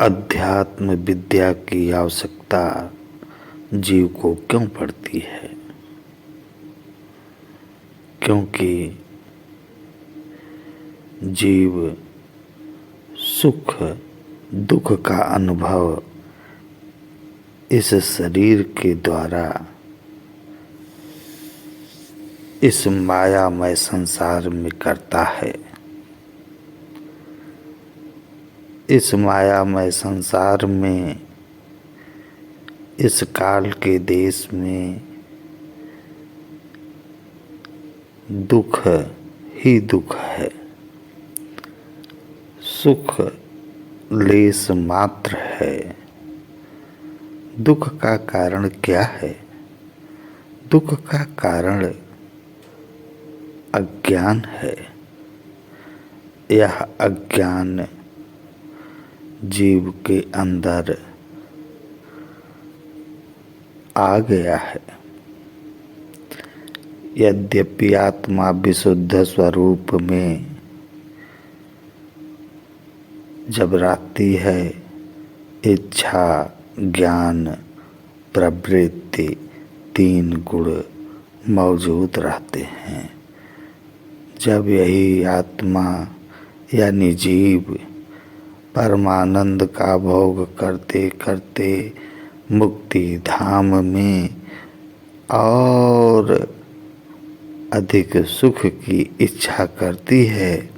अध्यात्म विद्या की आवश्यकता जीव को क्यों पड़ती है? क्योंकि जीव सुख दुख का अनुभव इस शरीर के द्वारा इस मायामय संसार में करता है। इस मायामय संसार में, इस काल के देश में दुख ही दुख है। सुख लेस मात्र है। दुख का कारण क्या है? दुख का कारण अज्ञान है। यह अज्ञान जीव के अंदर आ गया है। यद्यपि आत्मा विशुद्ध स्वरूप में जब रहती है, इच्छा ज्ञान प्रवृत्ति तीन गुण मौजूद रहते हैं। जब यही आत्मा यानी जीव परमानंद का भोग करते करते मुक्ति धाम में और अधिक सुख की इच्छा करती है,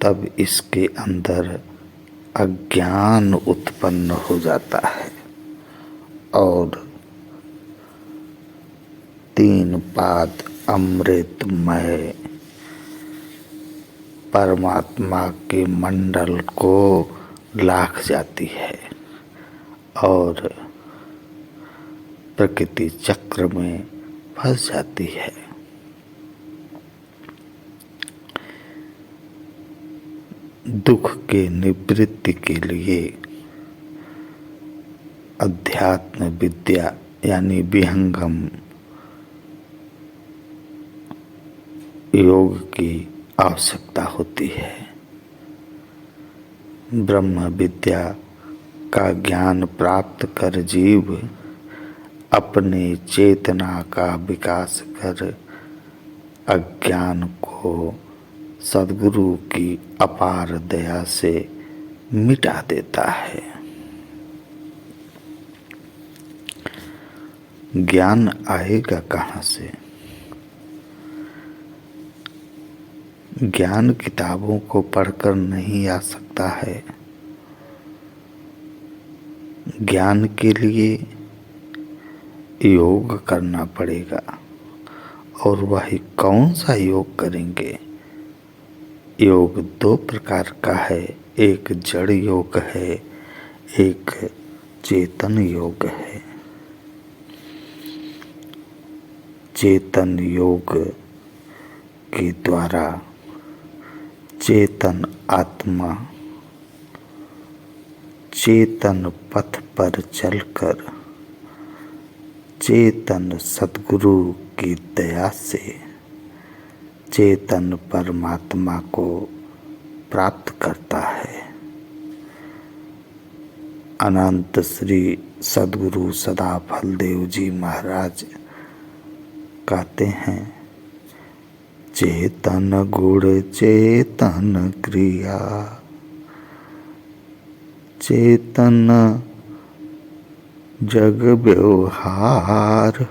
तब इसके अंदर अज्ञान उत्पन्न हो जाता है और तीन पाद अमृतमय परमात्मा के मंडल को लाख जाती है और प्रकृति चक्र में फंस जाती है। दुख के निवृत्ति के लिए अध्यात्म विद्या यानी विहंगम योग की आवश्यकता होती है। ब्रह्म विद्या का ज्ञान प्राप्त कर जीव अपने चेतना का विकास कर अज्ञान को सद्गुरु की अपार दया से मिटा देता है। ज्ञान आएगा कहाँ से? ज्ञान किताबों को पढ़कर नहीं आ सकता है। ज्ञान के लिए योग करना पड़ेगा। और वही कौन सा योग करेंगे? योग दो प्रकार का है, एक जड़ योग है, एक चेतन योग है। चेतन योग के द्वारा चेतन आत्मा चेतन पथ पर चलकर चेतन सद्गुरु की दया से चेतन परमात्मा को प्राप्त करता है। अनंत श्री सद्गुरु सदा फलदेव जी महाराज कहते हैं, चेतन गुण चेतन क्रिया चेतन जग व्यवहार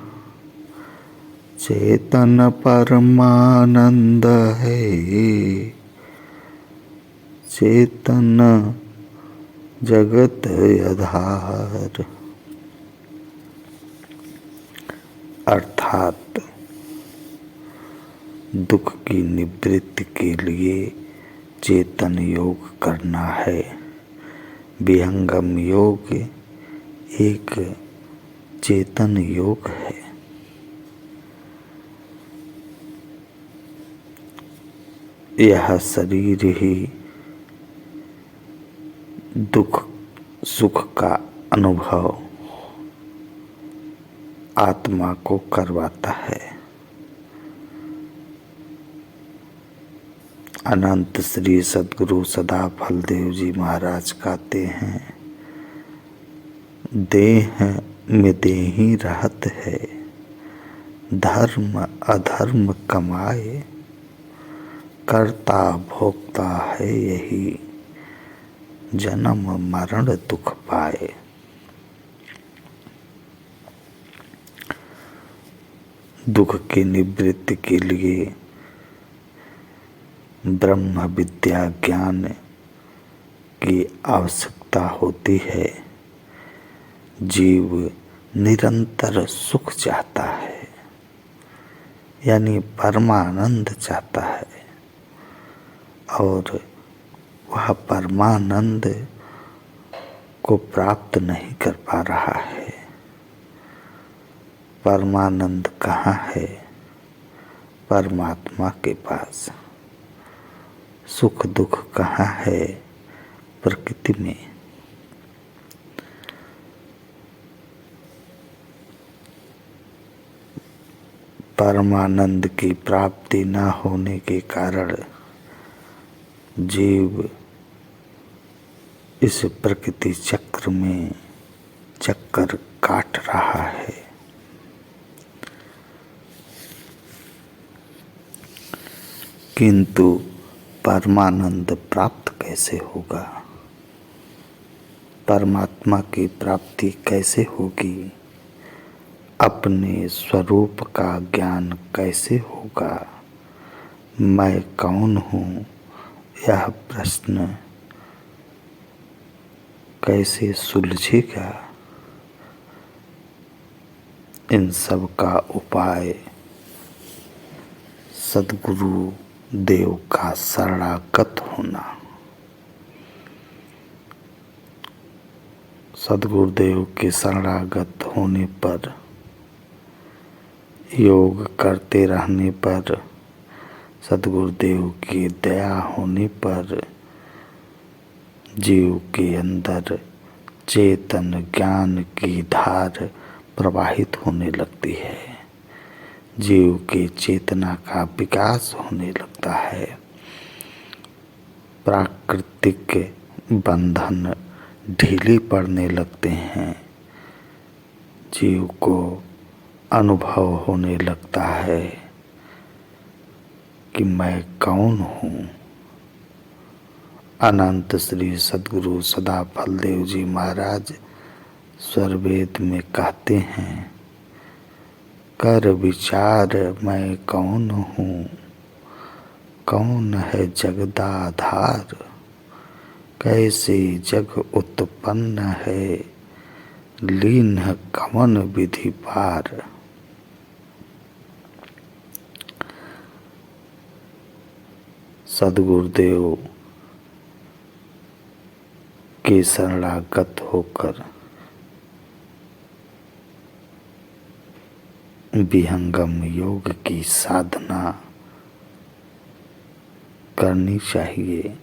चेतन परमानंद है चेतन जगत आधार। अर्थात दुख की निवृत्ति के लिए चेतन योग करना है। विहंगम योग एक चेतन योग है। यह शरीर ही दुख सुख का अनुभव आत्मा को करवाता है। अनंत श्री सद्गुरु सदा फलदेव जी महाराज कहते हैं, देह में देही रहत है, धर्म अधर्म कमाए, करता भोगता है यही, जन्म मरण दुख पाए। दुख की निवृत्ति के लिए ब्रह्म विद्या ज्ञान की आवश्यकता होती है। जीव निरंतर सुख चाहता है, यानी परमानंद चाहता है, और वह परमानंद को प्राप्त नहीं कर पा रहा है। परमानंद कहाँ है? परमात्मा के पास। सुख दुख कहाँ है? प्रकृति में। परमानंद की प्राप्ति न होने के कारण जीव इस प्रकृति चक्र में चक्कर काट रहा है। किंतु परमानंद प्राप्त कैसे होगा? परमात्मा की प्राप्ति कैसे होगी? अपने स्वरूप का ज्ञान कैसे होगा? मैं कौन हूँ, यह प्रश्न कैसे सुलझेगा? इन सब का उपाय सद्गुरु देव का शरणागत होना। सद्गुरुदेव के शरणागत होने पर, योग करते रहने पर, सद्गुरुदेव की दया होने पर जीव के अंदर चेतन ज्ञान की धार प्रवाहित होने लगती है। जीव के चेतना का विकास होने लगता है। प्राकृतिक बंधन ढीली पड़ने लगते हैं। जीव को अनुभव होने लगता है कि मैं कौन हूँ। अनंत श्री सद्गुरु सदा फलदेव जी महाराज स्वरवेद में कहते हैं, कर विचार मैं कौन हूँ, कौन है जगदाधार, कैसे जग उत्पन्न है, लीन कवन विधि पार। सद्गुरुदेव के शरणागत होकर विहंगम योग की साधना करनी चाहिए।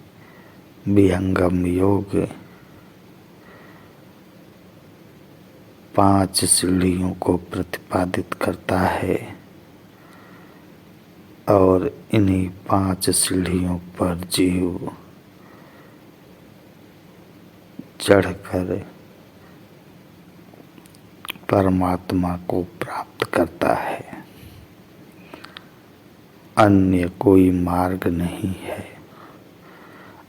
विहंगम योग 5 सीढ़ियों को प्रतिपादित करता है और इन्हीं 5 सीढ़ियों पर जीव चढ़कर परमात्मा को प्राप्त करता है। अन्य कोई मार्ग नहीं है।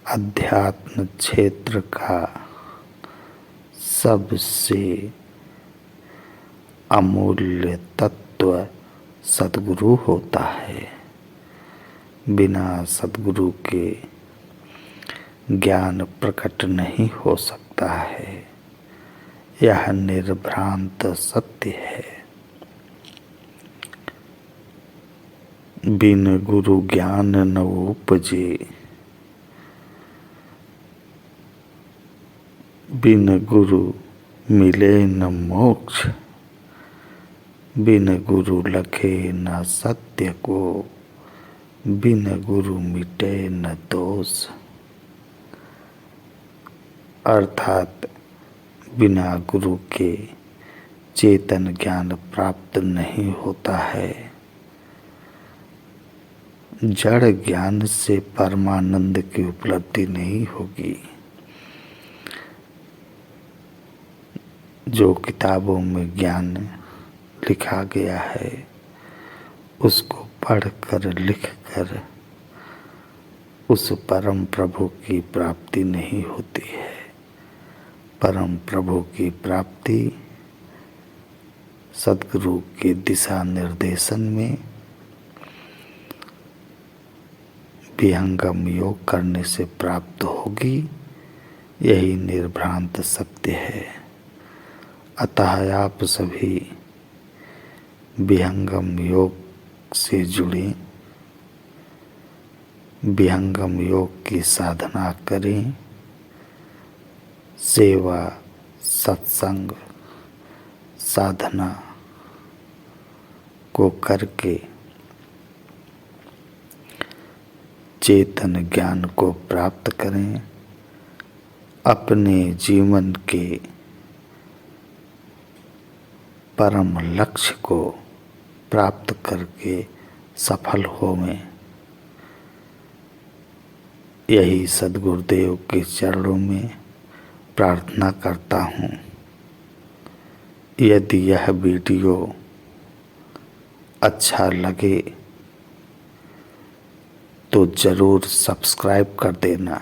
अध्यात्म क्षेत्र का सबसे अमूल्य तत्व सद्गुरु होता है। बिना सद्गुरु के ज्ञान प्रकट नहीं हो सकता है। यह निर्भ्रांत सत्य है। बिन गुरु ज्ञान न उपजे, बिन गुरु मिले न मोक्ष, बिन गुरु लखे न सत्य को, बिन गुरु मिटे न दोष। अर्थात बिना गुरु के चेतन ज्ञान प्राप्त नहीं होता है। जड़ ज्ञान से परमानंद की उपलब्धि नहीं होगी। जो किताबों में ज्ञान लिखा गया है उसको पढ़कर लिखकर उस परम प्रभु की प्राप्ति नहीं होती है। परम प्रभु की प्राप्ति सद्गुरु के दिशा निर्देशन में विहंगम योग करने से प्राप्त होगी। यही निर्भ्रांत सत्य है। अतः आप सभी विहंगम योग से जुड़े, विहंगम योग की साधना करें। सेवा, सत्संग, साधना को करके चेतन ज्ञान को प्राप्त करें। अपने जीवन के परम लक्ष्य को प्राप्त करके सफल होवें। यही सद्गुरुदेव के चरणों में प्रार्थना करता हूँ। यदि यह वीडियो अच्छा लगे तो ज़रूर सब्सक्राइब कर देना,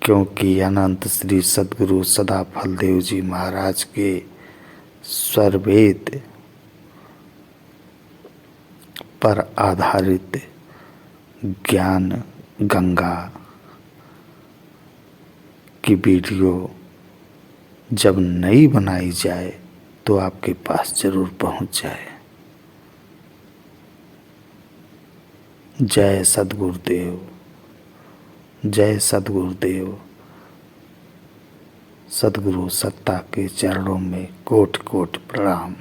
क्योंकि अनंत श्री सद्गुरु सदा फलदेव जी महाराज के स्वरवेद पर आधारित ज्ञान गंगा की वीडियो जब नई बनाई जाए तो आपके पास जरूर पहुंच जाए। जय सद्गुरुदेव, जय सद्गुरुदेव। सद्गुरु सत्ता के चरणों में कोटि कोटि प्रणाम।